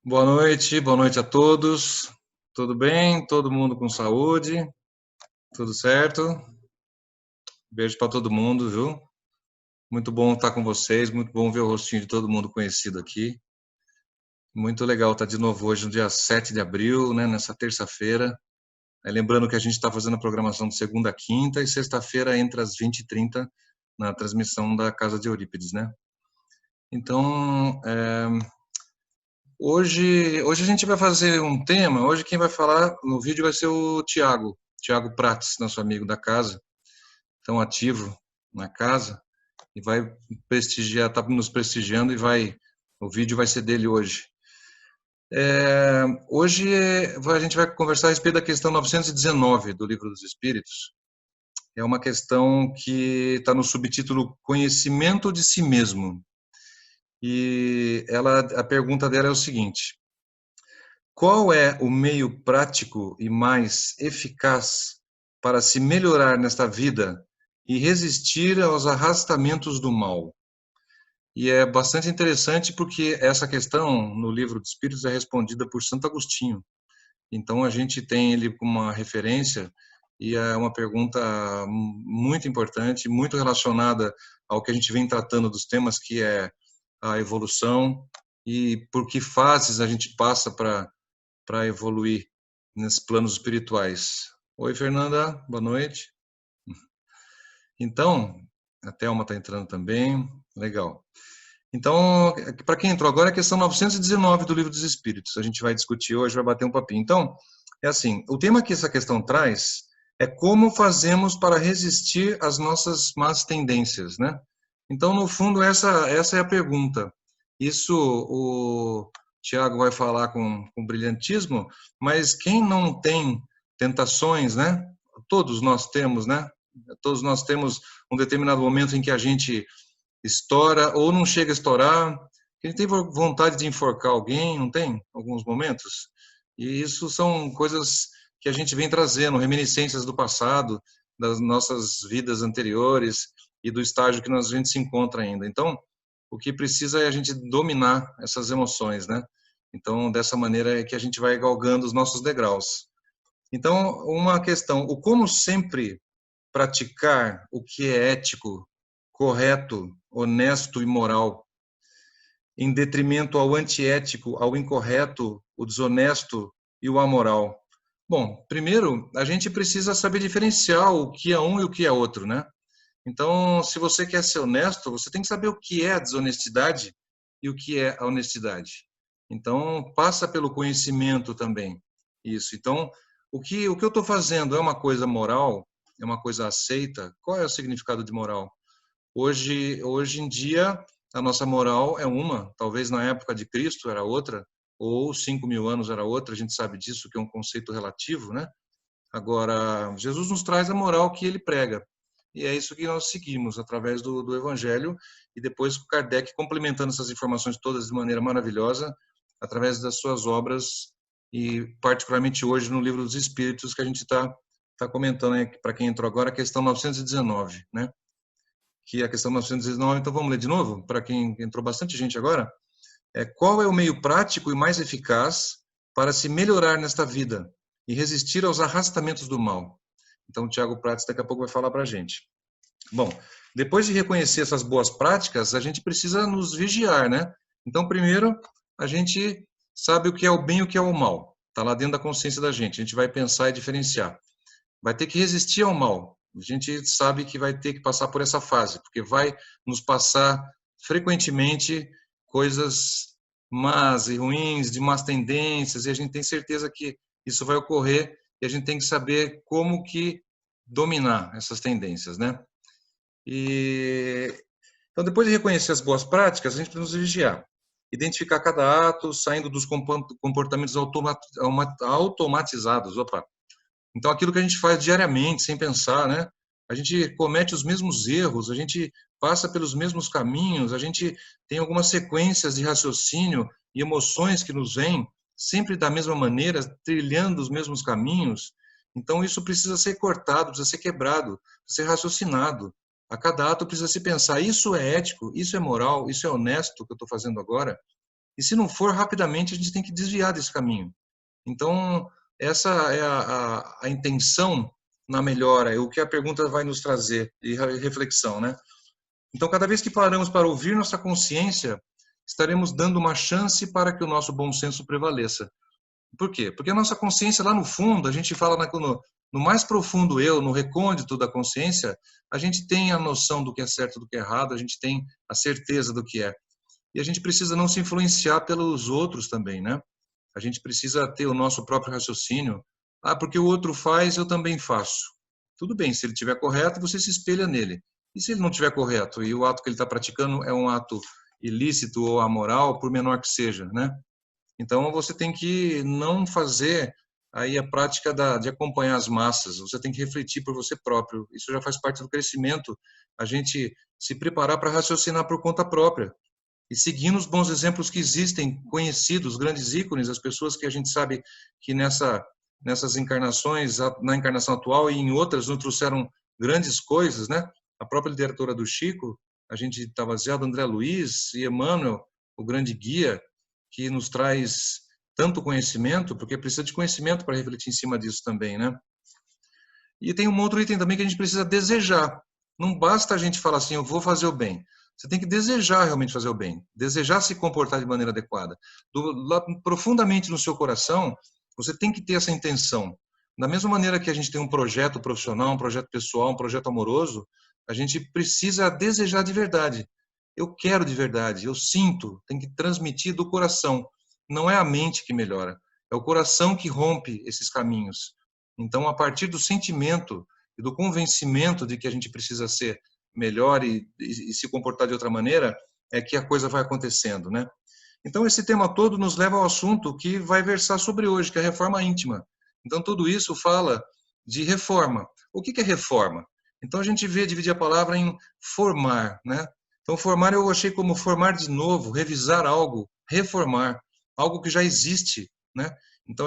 Boa noite a todos. Tudo bem? Todo mundo com saúde? Tudo certo? Beijo para todo mundo, viu? Muito bom estar com vocês, muito bom ver o rostinho de todo mundo conhecido aqui. Muito legal estar de novo hoje, no dia 7 de abril, né, nessa terça-feira. Lembrando que a gente está fazendo a programação de segunda a quinta e sexta-feira entre as 20h30 na transmissão da Casa de Eurípides, né? Então, hoje a gente vai fazer um tema. Hoje quem vai falar no vídeo vai ser o Tiago Prates, nosso amigo da casa, tão ativo na casa, e vai prestigiar, está nos prestigiando o vídeo vai ser dele hoje. Hoje a gente vai conversar a respeito da questão 919 do Livro dos Espíritos. É uma questão que está no subtítulo Conhecimento de Si Mesmo. E a pergunta dela é o seguinte: qual é o meio prático e mais eficaz para se melhorar nesta vida e resistir aos arrastamentos do mal? E é bastante interessante porque essa questão no Livro dos Espíritos é respondida por Santo Agostinho. Então a gente tem ele como uma referência e é uma pergunta muito importante, muito relacionada ao que a gente vem tratando dos temas, que é a evolução e por que fases a gente passa para evoluir nesses planos espirituais. Oi, Fernanda, boa noite. Então, a Thelma está entrando também, legal. Então, para quem entrou agora, é a questão 919 do Livro dos Espíritos. A gente vai discutir hoje, vai bater um papinho. Então, é assim, o tema que essa questão traz é como fazemos para resistir às nossas más tendências, né? Então, no fundo, essa é a pergunta. Isso o Tiago vai falar com brilhantismo, mas quem não tem tentações, né? Todos nós temos, né? Todos nós temos um determinado momento em que a gente estoura ou não chega a estourar. Ele tem vontade de enforcar alguém, não tem? Alguns momentos. E isso são coisas que a gente vem trazendo, reminiscências do passado, das nossas vidas anteriores e do estágio que a gente se encontra ainda. Então, o que precisa é a gente dominar essas emoções, né? Então, dessa maneira é que a gente vai galgando os nossos degraus. Então, uma questão, o como sempre praticar o que é ético, correto, honesto e moral, em detrimento ao antiético, ao incorreto, o desonesto e o amoral? Bom, primeiro, a gente precisa saber diferenciar o que é um e o que é outro, né? Então, se você quer ser honesto, você tem que saber o que é a desonestidade e o que é a honestidade. Então, passa pelo conhecimento também. Isso. Então, o que eu estou fazendo é uma coisa moral? É uma coisa aceita? Qual é o significado de moral? Hoje em dia, a nossa moral é uma. Talvez na época de Cristo era outra, ou 5.000 anos era outra. A gente sabe disso, que é um conceito relativo, né? Agora, Jesus nos traz a moral que ele prega. E é isso que nós seguimos através do Evangelho, e depois Kardec complementando essas informações todas de maneira maravilhosa, através das suas obras, e particularmente hoje no Livro dos Espíritos, que a gente está comentando, né, para quem entrou agora, a questão 919, né? Que é a questão 919, então vamos ler de novo, para quem entrou bastante gente agora. Qual é o meio prático e mais eficaz para se melhorar nesta vida e resistir aos arrastamentos do mal? Então, o Tiago Prates daqui a pouco vai falar para a gente. Bom, depois de reconhecer essas boas práticas, a gente precisa nos vigiar, né? Então, primeiro, a gente sabe o que é o bem e o que é o mal. Está lá dentro da consciência da gente. A gente vai pensar e diferenciar. Vai ter que resistir ao mal. A gente sabe que vai ter que passar por essa fase, porque vai nos passar frequentemente coisas más e ruins, de más tendências, e a gente tem certeza que isso vai ocorrer, e a gente tem que saber como que dominar essas tendências, né? Então, depois de reconhecer as boas práticas, a gente precisa vigiar, identificar cada ato, saindo dos comportamentos automatizados. Opa! Então, aquilo que a gente faz diariamente, sem pensar, né? A gente comete os mesmos erros, a gente passa pelos mesmos caminhos, a gente tem algumas sequências de raciocínio e emoções que nos vêm sempre da mesma maneira, trilhando os mesmos caminhos. Então, isso precisa ser cortado, precisa ser quebrado, precisa ser raciocinado. A cada ato precisa se pensar: isso é ético, isso é moral, isso é honesto o que eu estou fazendo agora? E se não for, rapidamente a gente tem que desviar desse caminho. Então, essa é a intenção na melhora, é o que a pergunta vai nos trazer, e reflexão, né? Então, cada vez que paramos para ouvir nossa consciência, estaremos dando uma chance para que o nosso bom senso prevaleça. Por quê? Porque a nossa consciência, lá no fundo, a gente fala no mais profundo eu, no recôndito da consciência, a gente tem a noção do que é certo e do que é errado, a gente tem a certeza do que é. E a gente precisa não se influenciar pelos outros também, né? A gente precisa ter o nosso próprio raciocínio. Ah, porque o outro faz, eu também faço. Tudo bem, se ele estiver correto, você se espelha nele. E se ele não estiver correto e o ato que ele está praticando é um ato ilícito ou amoral, por menor que seja, né? Então você tem que não fazer aí a prática de acompanhar as massas. Você tem que refletir por você próprio. Isso já faz parte do crescimento. A gente se preparar para raciocinar por conta própria e seguindo os bons exemplos que existem, conhecidos, grandes ícones, as pessoas que a gente sabe que nessas encarnações, na encarnação atual e em outras, nos trouxeram grandes coisas, né? A própria literatura do Chico, a gente está baseado André Luiz e Emmanuel, o grande guia, que nos traz tanto conhecimento, porque precisa de conhecimento para refletir em cima disso também, né? E tem um outro item também que a gente precisa desejar. Não basta a gente falar assim, eu vou fazer o bem. Você tem que desejar realmente fazer o bem, desejar se comportar de maneira adequada. Lá, profundamente no seu coração, você tem que ter essa intenção. Da mesma maneira que a gente tem um projeto profissional, um projeto pessoal, um projeto amoroso, a gente precisa desejar de verdade. Eu quero de verdade, eu sinto, tem que transmitir do coração. Não é a mente que melhora, é o coração que rompe esses caminhos. Então, a partir do sentimento e do convencimento de que a gente precisa ser melhor e se comportar de outra maneira, é que a coisa vai acontecendo, né? Então, esse tema todo nos leva ao assunto que vai versar sobre hoje, que é a reforma íntima. Então, tudo isso fala de reforma. O que é reforma? Então, a gente vê dividir a palavra em formar, né? Então, formar eu achei como formar de novo, revisar algo, reformar, algo que já existe, né? Então,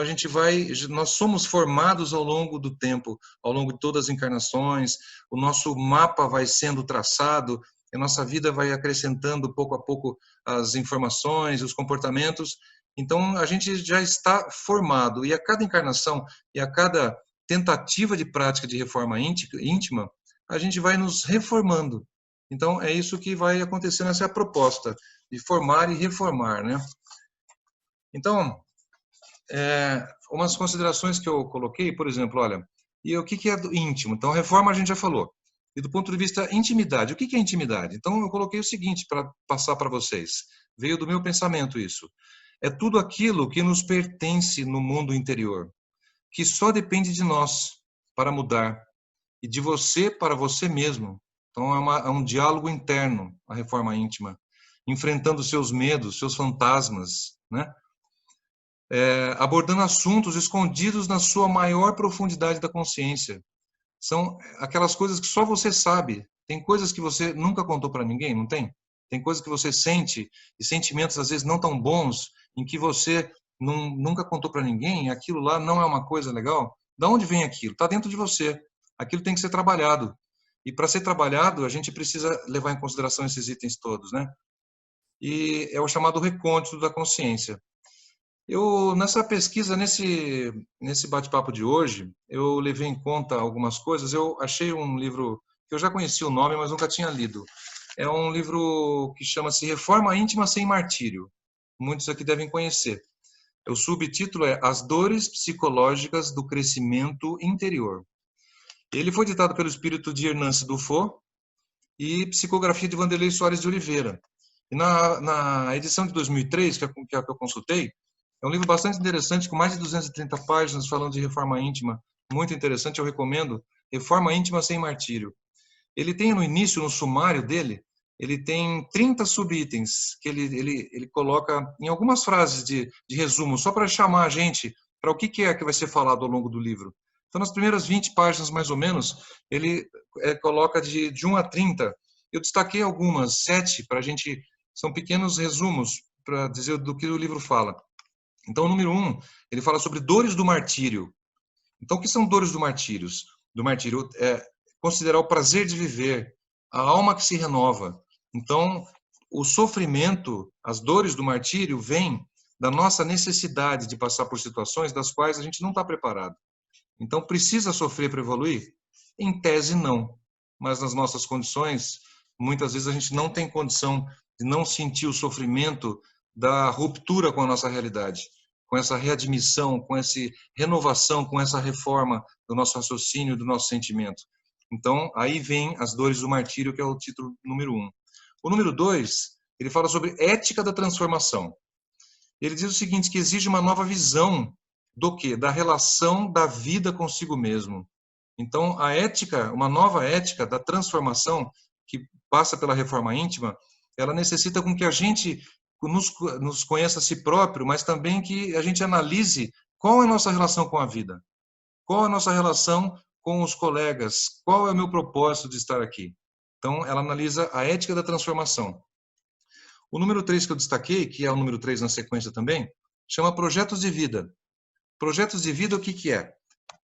nós somos formados ao longo do tempo, ao longo de todas as encarnações, o nosso mapa vai sendo traçado, a nossa vida vai acrescentando pouco a pouco as informações, os comportamentos. Então, a gente já está formado, e a cada encarnação e a cada tentativa de prática de reforma íntima, a gente vai nos reformando. Então, é isso que vai acontecendo, essa é a proposta, de formar e reformar, né? Então, umas considerações que eu coloquei, por exemplo, olha, e o que é do íntimo? Então, reforma a gente já falou. E do ponto de vista intimidade, o que é intimidade? Então, eu coloquei o seguinte para passar para vocês. Veio do meu pensamento isso. É tudo aquilo que nos pertence no mundo interior, que só depende de nós para mudar, e de você para você mesmo. Então, é um diálogo interno, a reforma íntima, enfrentando seus medos, seus fantasmas, né? Abordando assuntos escondidos na sua maior profundidade da consciência. São aquelas coisas que só você sabe. Tem coisas que você nunca contou para ninguém, não tem? Tem coisas que você sente, e sentimentos às vezes não tão bons, em que você nunca contou para ninguém, e aquilo lá não é uma coisa legal. Da onde vem aquilo? Está dentro de você. Aquilo tem que ser trabalhado. E para ser trabalhado, a gente precisa levar em consideração esses itens todos, né? E é o chamado recôndito da consciência. Nessa pesquisa, nesse bate-papo de hoje, eu levei em conta algumas coisas. Eu achei um livro que eu já conhecia o nome, mas nunca tinha lido. É um livro que chama-se Reforma Íntima Sem Martírio. Muitos aqui devem conhecer. O subtítulo é As Dores Psicológicas do Crescimento Interior. Ele foi ditado pelo espírito de Hernance Dufour e psicografia de Vanderlei Soares de Oliveira. E na edição de 2003, que é a que eu consultei, é um livro bastante interessante, com mais de 230 páginas, falando de reforma íntima. Muito interessante, eu recomendo. Reforma Íntima Sem Martírio. Ele tem no início, no sumário dele, ele tem 30 subitens que ele coloca em algumas frases de resumo, só para chamar a gente para o que é que vai ser falado ao longo do livro. Então, nas primeiras 20 páginas, mais ou menos, ele coloca de 1 a 30. Eu destaquei algumas, 7, para a gente... São pequenos resumos para dizer do que o livro fala. Então, o número 1, ele fala sobre dores do martírio. Então, o que são dores do martírio? Do martírio é considerar o prazer de viver, a alma que se renova. Então, o sofrimento, as dores do martírio vêm da nossa necessidade de passar por situações das quais a gente não está preparado. Então, precisa sofrer para evoluir? Em tese, não. Mas nas nossas condições, muitas vezes a gente não tem condição de não sentir o sofrimento da ruptura com a nossa realidade, com essa readmissão, com essa renovação, com essa reforma do nosso raciocínio, do nosso sentimento. Então, aí vem as dores do martírio, que é o título número 1. O número 2, ele fala sobre ética da transformação. Ele diz o seguinte, que exige uma nova visão do quê? Da relação da vida consigo mesmo. Então, a ética, uma nova ética da transformação, que passa pela reforma íntima, ela necessita com que a gente nos conheça a si próprio, mas também que a gente analise qual é a nossa relação com a vida, qual é a nossa relação com os colegas, qual é o meu propósito de estar aqui. Então, ela analisa a ética da transformação. O número 3 que eu destaquei, que é o número 3 na sequência também, chama projetos de vida. Projetos de vida, o que que é?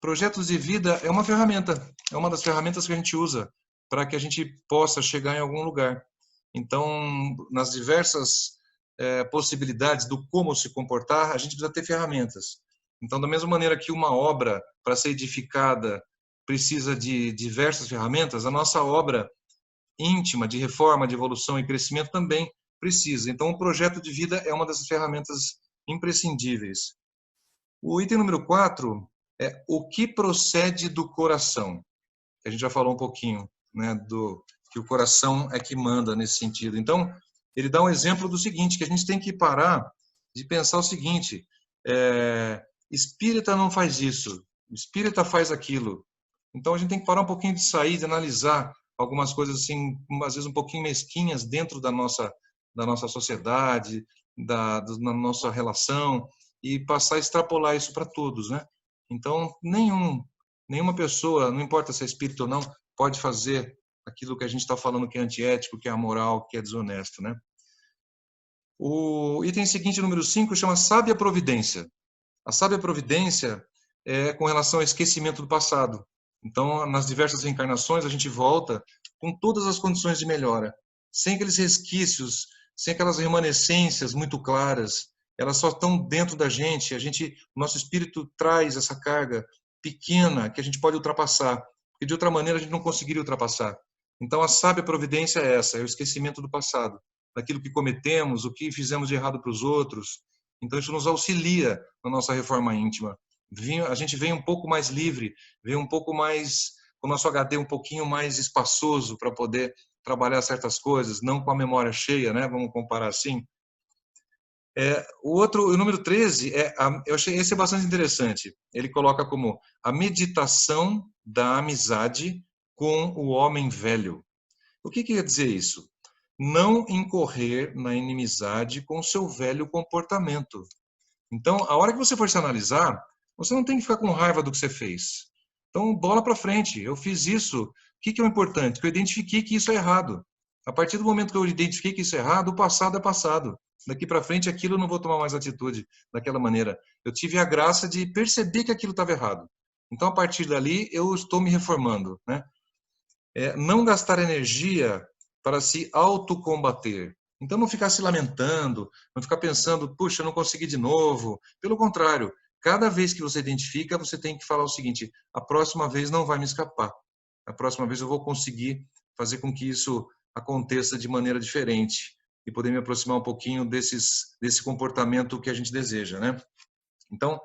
Projetos de vida é uma ferramenta, é uma das ferramentas que a gente usa para que a gente possa chegar em algum lugar. Então, nas diversas possibilidades do como se comportar, a gente precisa ter ferramentas. Então, da mesma maneira que uma obra, para ser edificada, precisa de diversas ferramentas, a nossa obra íntima de reforma, de evolução e crescimento também precisa. Então, o projeto de vida é uma das ferramentas imprescindíveis. O item número 4 é o que procede do coração. A gente já falou um pouquinho, né, que o coração é que manda nesse sentido. Então, ele dá um exemplo do seguinte, que a gente tem que parar de pensar o seguinte, espírita não faz isso, espírita faz aquilo. Então, a gente tem que parar um pouquinho de sair, de analisar algumas coisas, assim, às vezes um pouquinho mesquinhas dentro da nossa sociedade, da nossa relação, e passar a extrapolar isso para todos, né? Então, nenhuma pessoa, não importa se é espírito ou não, pode fazer aquilo que a gente está falando que é antiético, que é amoral, que é desonesto, né? O item seguinte, número 5, chama sábia providência. A sábia providência é com relação ao esquecimento do passado. Então, nas diversas reencarnações, a gente volta com todas as condições de melhora, sem aqueles resquícios, sem aquelas remanescências muito claras. Elas só estão dentro da gente. O nosso espírito traz essa carga pequena que a gente pode ultrapassar, porque de outra maneira a gente não conseguiria ultrapassar. Então, a sábia providência é essa, é o esquecimento do passado, daquilo que cometemos, o que fizemos de errado para os outros. Então, isso nos auxilia na nossa reforma íntima. A gente vem um pouco mais livre, vem um pouco mais, com o nosso HD um pouquinho mais espaçoso para poder trabalhar certas coisas, não com a memória cheia, né? Vamos comparar assim. O número 13, eu achei esse é bastante interessante. Ele coloca como a meditação da amizade com o homem velho. O que quer dizer isso? Não incorrer na inimizade com o seu velho comportamento. Então, a hora que você for se analisar, você não tem que ficar com raiva do que você fez. Então, bola para frente. Eu fiz isso. O que é o importante? Que eu identifiquei que isso é errado. A partir do momento que eu identifiquei que isso é errado, o passado é passado. Daqui para frente, aquilo eu não vou tomar mais atitude daquela maneira. Eu tive a graça de perceber que aquilo estava errado. Então, a partir dali, eu estou me reformando, né? Não gastar energia para se autocombater. Então, não ficar se lamentando, não ficar pensando, puxa, eu não consegui de novo. Pelo contrário, cada vez que você identifica, você tem que falar o seguinte, a próxima vez não vai me escapar. A próxima vez eu vou conseguir fazer com que isso aconteça de maneira diferente e poder me aproximar um pouquinho desse comportamento que a gente deseja, né? Então,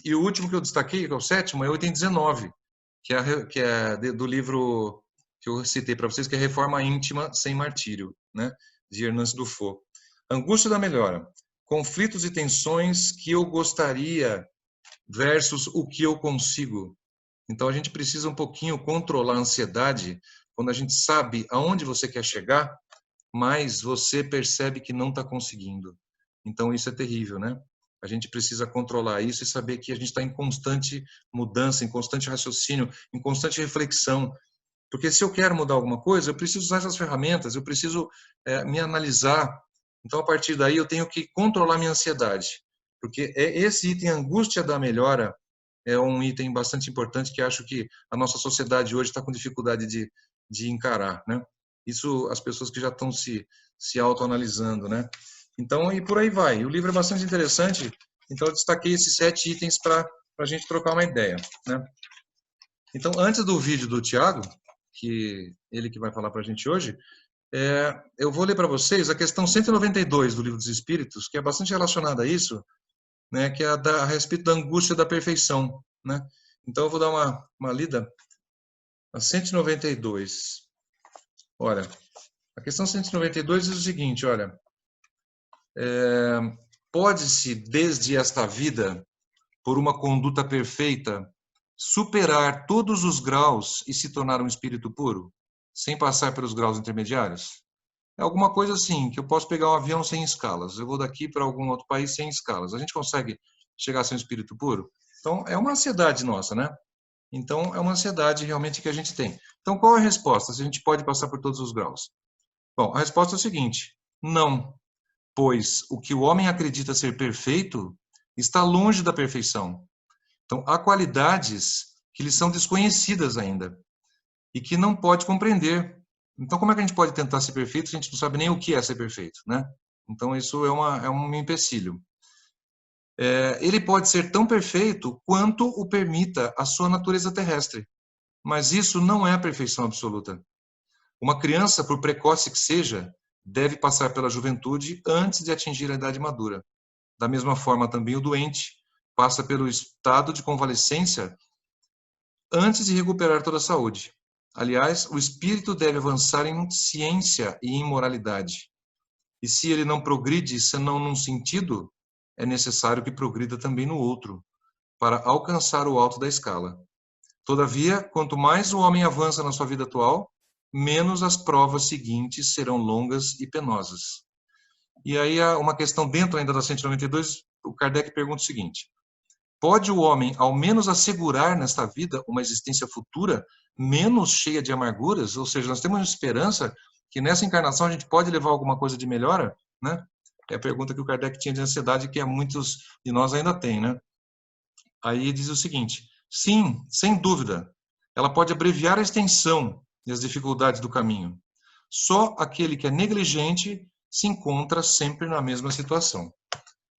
e o último que eu destaquei, que é o sétimo, é o item 19, que é do livro que eu citei para vocês, que é Reforma Íntima Sem Martírio, né? De Hernandes Dufour. Angústia da melhora. Conflitos e tensões que eu gostaria versus o que eu consigo. Então, a gente precisa um pouquinho controlar a ansiedade quando a gente sabe aonde você quer chegar, mas você percebe que não está conseguindo. Então, isso é terrível, né? A gente precisa controlar isso e saber que a gente está em constante mudança, em constante raciocínio, em constante reflexão. Porque se eu quero mudar alguma coisa, eu preciso usar essas ferramentas, eu preciso me analisar. Então, a partir daí, eu tenho que controlar minha ansiedade. Porque esse item, angústia da melhora, é um item bastante importante que acho que a nossa sociedade hoje está com dificuldade de encarar, né? Isso as pessoas que já estão se autoanalisando, né? Então, e por aí vai. O livro é bastante interessante, então eu destaquei esses 7 itens para a gente trocar uma ideia, né? Então, antes do vídeo do Tiago, que ele que vai falar para a gente hoje, eu vou ler para vocês a questão 192 do Livro dos Espíritos, que é bastante relacionada a isso, né, que é a respeito da angústia da perfeição, né? Então, eu vou dar uma lida. A 192. Olha, a questão 192 diz o seguinte, olha, pode-se, desde esta vida, por uma conduta perfeita, superar todos os graus e se tornar um espírito puro, sem passar pelos graus intermediários? É alguma coisa assim, que eu posso pegar um avião sem escalas, eu vou daqui para algum outro país sem escalas. A gente consegue chegar a ser um espírito puro? Então, é uma ansiedade nossa, né? Então, é uma ansiedade realmente que a gente tem. Então, qual é a resposta? Se a gente pode passar por todos os graus? Bom, a resposta é o seguinte: não, pois o que o homem acredita ser perfeito está longe da perfeição. Então, há qualidades que lhe são desconhecidas ainda e que não pode compreender. Então, como é que a gente pode tentar ser perfeito se a gente não sabe nem o que é ser perfeito, né? Então, isso é um empecilho. Ele pode ser tão perfeito quanto o permita a sua natureza terrestre, mas isso não é a perfeição absoluta. Uma criança, por precoce que seja, deve passar pela juventude antes de atingir a idade madura. Da mesma forma, também o doente passa pelo estado de convalescência antes de recuperar toda a saúde. Aliás, o espírito deve avançar em ciência e em moralidade. E se ele não progride senão num sentido, é necessário que progrida também no outro, para alcançar o alto da escala. Todavia, quanto mais o homem avança na sua vida atual, menos as provas seguintes serão longas e penosas. E aí, uma questão dentro ainda da 192, o Kardec pergunta o seguinte: pode o homem ao menos assegurar nesta vida uma existência futura menos cheia de amarguras? Ou seja, nós temos esperança que nessa encarnação a gente pode levar alguma coisa de melhora, né? É a pergunta que o Kardec tinha de ansiedade, que muitos de nós ainda têm, né? Aí diz o seguinte: sim, sem dúvida, ela pode abreviar a extensão e as dificuldades do caminho. Só aquele que é negligente se encontra sempre na mesma situação.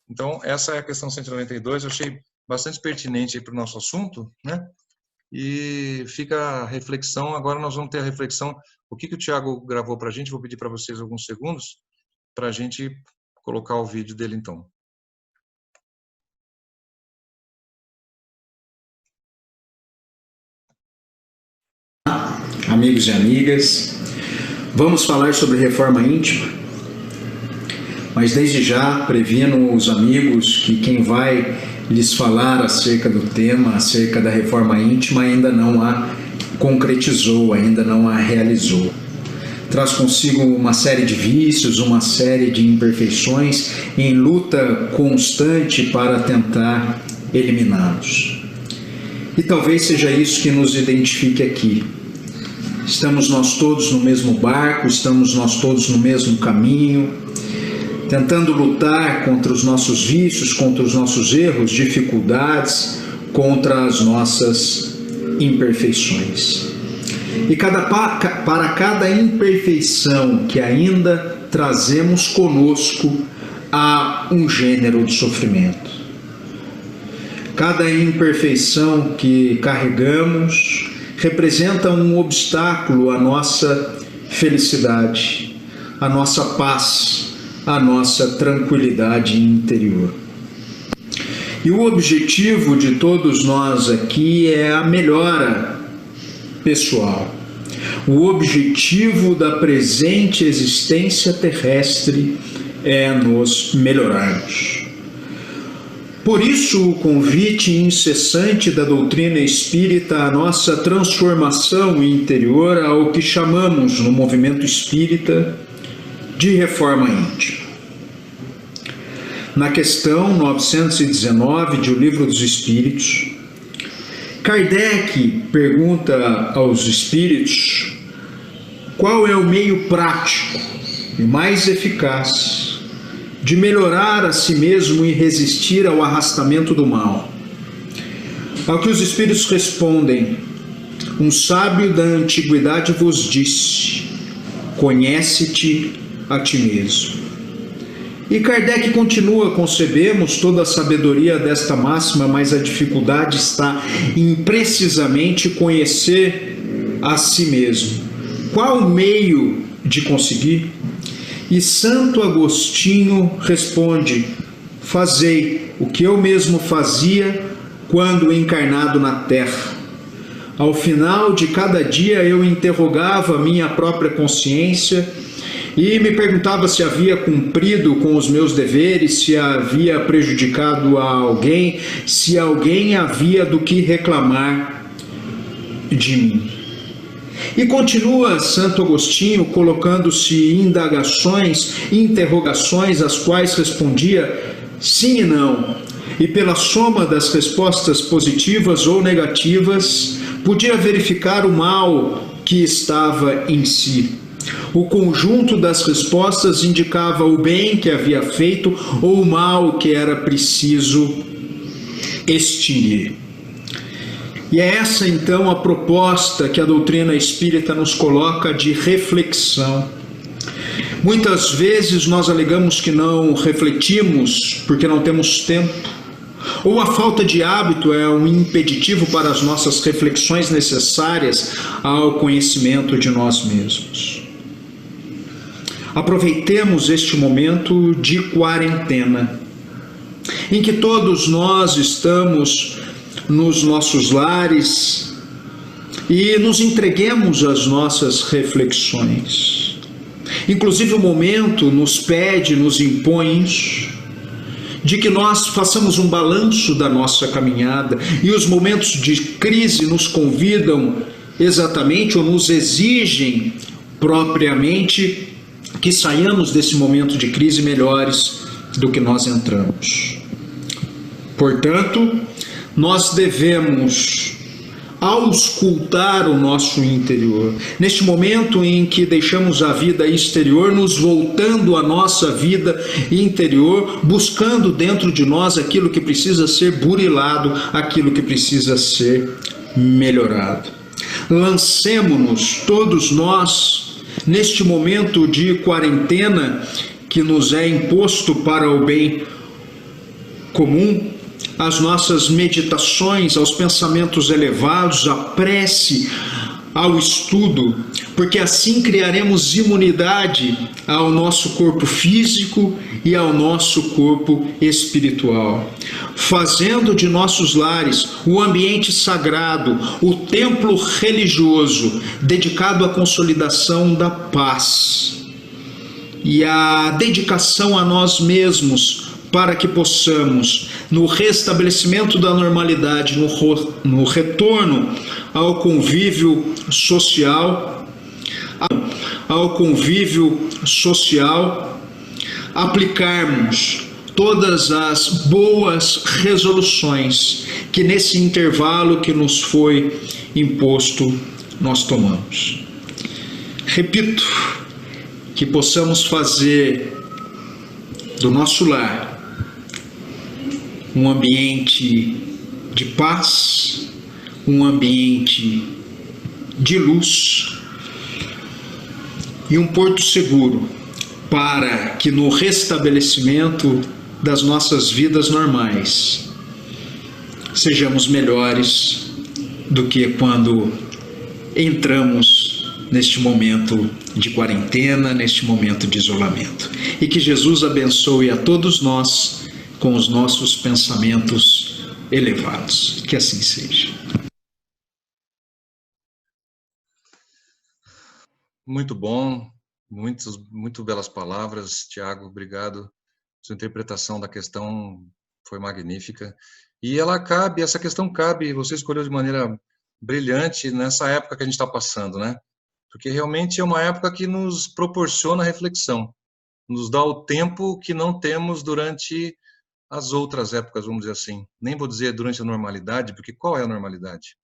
Então, essa é a questão 192, eu achei bastante pertinente para o nosso assunto, né? E fica a reflexão, agora nós vamos ter a reflexão, o que o Tiago gravou para a gente, vou pedir para vocês alguns segundos, para a gente colocar o vídeo dele então. Amigos e amigas, vamos falar sobre reforma íntima, mas desde já previno os amigos que quem vai lhes falar acerca do tema, acerca da reforma íntima, ainda não a concretizou, ainda não a realizou. Traz consigo uma série de vícios, uma série de imperfeições em luta constante para tentar eliminá-los. E talvez seja isso que nos identifique aqui. Estamos nós todos no mesmo barco, estamos nós todos no mesmo caminho, tentando lutar contra os nossos vícios, contra os nossos erros, dificuldades, contra as nossas imperfeições. E para cada imperfeição que ainda trazemos conosco, há um gênero de sofrimento. Cada imperfeição que carregamos representa um obstáculo à nossa felicidade, à nossa paz, à nossa tranquilidade interior. E o objetivo de todos nós aqui é a melhora pessoal. O objetivo da presente existência terrestre é nos melhorarmos. Por isso, o convite incessante da doutrina espírita à nossa transformação interior, ao que chamamos no movimento espírita de reforma íntima. Na questão 919 de O Livro dos Espíritos, Kardec pergunta aos espíritos qual é o meio prático e mais eficaz de melhorar a si mesmo e resistir ao arrastamento do mal. Ao que os espíritos respondem: um sábio da antiguidade vos disse, conhece-te a ti mesmo. E Kardec continua: concebemos toda a sabedoria desta máxima, mas a dificuldade está em precisamente conhecer a si mesmo. Qual o meio de conseguir? E Santo Agostinho responde: fazei o que eu mesmo fazia quando encarnado na terra. Ao final de cada dia eu interrogava minha própria consciência e me perguntava se havia cumprido com os meus deveres, se havia prejudicado a alguém, se alguém havia do que reclamar de mim. E continua Santo Agostinho colocando-se indagações, interrogações, às quais respondia sim e não. E pela soma das respostas positivas ou negativas, podia verificar o mal que estava em si. O conjunto das respostas indicava o bem que havia feito ou o mal que era preciso extinguir. E é essa então a proposta que a doutrina espírita nos coloca de reflexão. Muitas vezes nós alegamos que não refletimos porque não temos tempo, ou a falta de hábito é um impeditivo para as nossas reflexões necessárias ao conhecimento de nós mesmos. Aproveitemos este momento de quarentena, em que todos nós estamos nos nossos lares e nos entreguemos às nossas reflexões. Inclusive o momento nos pede, nos impõe de que nós façamos um balanço da nossa caminhada, e os momentos de crise nos convidam exatamente, ou nos exigem propriamente, que saiamos desse momento de crise melhores do que nós entramos. Portanto, nós devemos auscultar o nosso interior. Neste momento em que deixamos a vida exterior, nos voltando à nossa vida interior, buscando dentro de nós aquilo que precisa ser burilado, aquilo que precisa ser melhorado. Lancemo-nos, todos nós, neste momento de quarentena que nos é imposto para o bem comum, as nossas meditações, aos pensamentos elevados, à prece, ao estudo, porque assim criaremos imunidade ao nosso corpo físico e ao nosso corpo espiritual, fazendo de nossos lares o ambiente sagrado, o templo religioso, dedicado à consolidação da paz e à dedicação a nós mesmos, para que possamos, no restabelecimento da normalidade, no retorno ao convívio social, aplicarmos todas as boas resoluções que nesse intervalo que nos foi imposto nós tomamos. Repito, que possamos fazer do nosso lar um ambiente de paz, um ambiente de luz e um porto seguro para que no restabelecimento das nossas vidas normais sejamos melhores do que quando entramos neste momento de quarentena, neste momento de isolamento. E que Jesus abençoe a todos nós com os nossos pensamentos elevados. Que assim seja. Muito bom, muito belas palavras, Tiago, obrigado. Sua interpretação da questão foi magnífica. E essa questão cabe, você escolheu de maneira brilhante nessa época que a gente está passando, né? Porque realmente é uma época que nos proporciona reflexão, nos dá o tempo que não temos durante as outras épocas, vamos dizer assim. Nem vou dizer durante a normalidade, porque qual é a normalidade?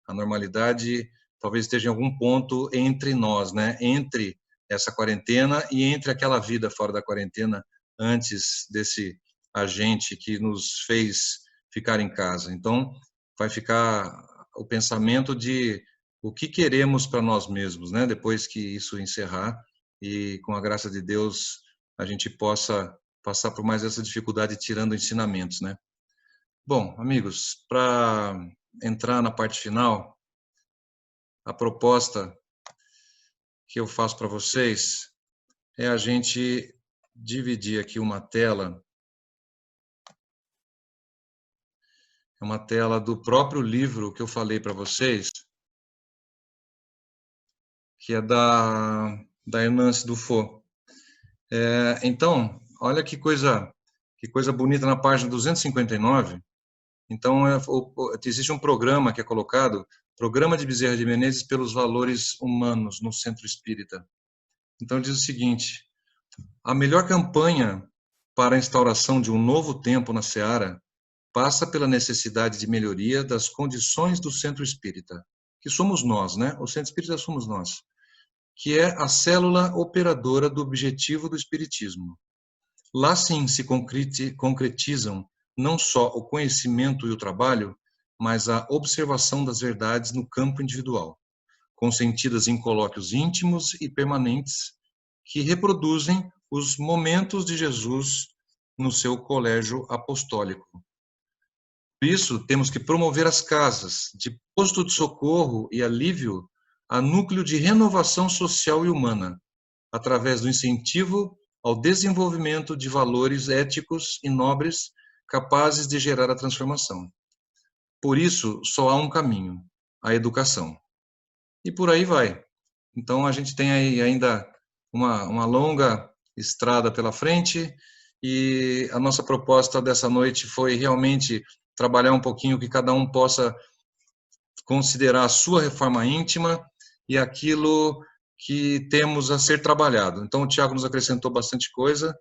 A normalidade talvez esteja em algum ponto entre nós, né? Entre essa quarentena e entre aquela vida fora da quarentena, antes desse agente que nos fez ficar em casa. Então, vai ficar o pensamento de o que queremos para nós mesmos, né? Depois que isso encerrar, e com a graça de Deus a gente possa passar por mais essa dificuldade tirando ensinamentos, né? Bom, amigos, para entrar na parte final, a proposta que eu faço para vocês é a gente dividir aqui uma tela. É uma tela do próprio livro que eu falei para vocês, que é da Hernance Dufour. Então, olha que coisa bonita na página 259. Então, existe um programa que é colocado, Programa de Bezerra de Menezes pelos Valores Humanos no Centro Espírita. Então, diz o seguinte: a melhor campanha para a instauração de um novo tempo na Seara passa pela necessidade de melhoria das condições do Centro Espírita, que somos nós, né? O Centro Espírita somos nós, que é a célula operadora do objetivo do Espiritismo. Lá sim se concretizam não só o conhecimento e o trabalho, mas a observação das verdades no campo individual, consentidas em colóquios íntimos e permanentes que reproduzem os momentos de Jesus no seu colégio apostólico. Por isso, temos que promover as casas de posto de socorro e alívio a núcleo de renovação social e humana, através do incentivo ao desenvolvimento de valores éticos e nobres capazes de gerar a transformação. Por isso, só há um caminho, a educação. E por aí vai. Então, a gente tem aí ainda uma longa estrada pela frente, e a nossa proposta dessa noite foi realmente trabalhar um pouquinho que cada um possa considerar a sua reforma íntima e aquilo que temos a ser trabalhado. Então, o Tiago nos acrescentou bastante coisa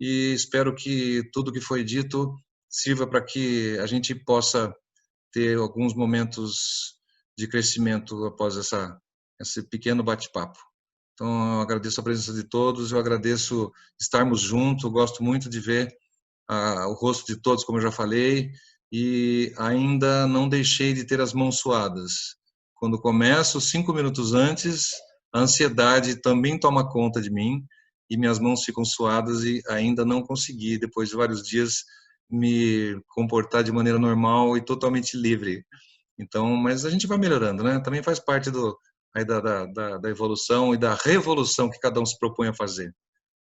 e espero que tudo que foi dito sirva para que a gente possa ter alguns momentos de crescimento após esse pequeno bate-papo. Então, eu agradeço a presença de todos, eu agradeço estarmos juntos, eu gosto muito de ver o rosto de todos, como eu já falei, e ainda não deixei de ter as mãos suadas. Quando começo, 5 minutos antes, a ansiedade também toma conta de mim e minhas mãos ficam suadas e ainda não consegui, depois de vários dias, me comportar de maneira normal e totalmente livre. Então, mas a gente vai melhorando, né? Também faz parte aí da evolução e da revolução que cada um se propõe a fazer.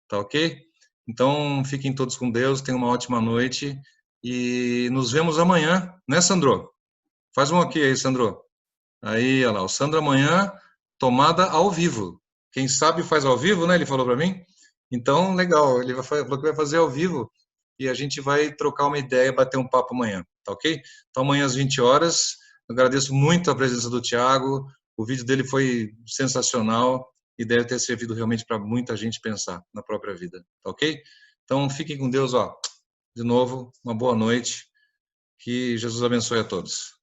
Tá ok? Então, fiquem todos com Deus, tenham uma ótima noite e nos vemos amanhã, né, Sandro? Faz um ok aí, Sandro. Aí, olha lá, o Sandro amanhã, tomada ao vivo. Quem sabe faz ao vivo, né? Ele falou para mim. Então, legal, ele falou que vai fazer ao vivo e a gente vai trocar uma ideia, bater um papo amanhã, tá ok? Então, amanhã às 20 horas. Eu agradeço muito a presença do Tiago. O vídeo dele foi sensacional e deve ter servido realmente para muita gente pensar na própria vida, tá ok? Então, fiquem com Deus, ó. De novo, uma boa noite. Que Jesus abençoe a todos.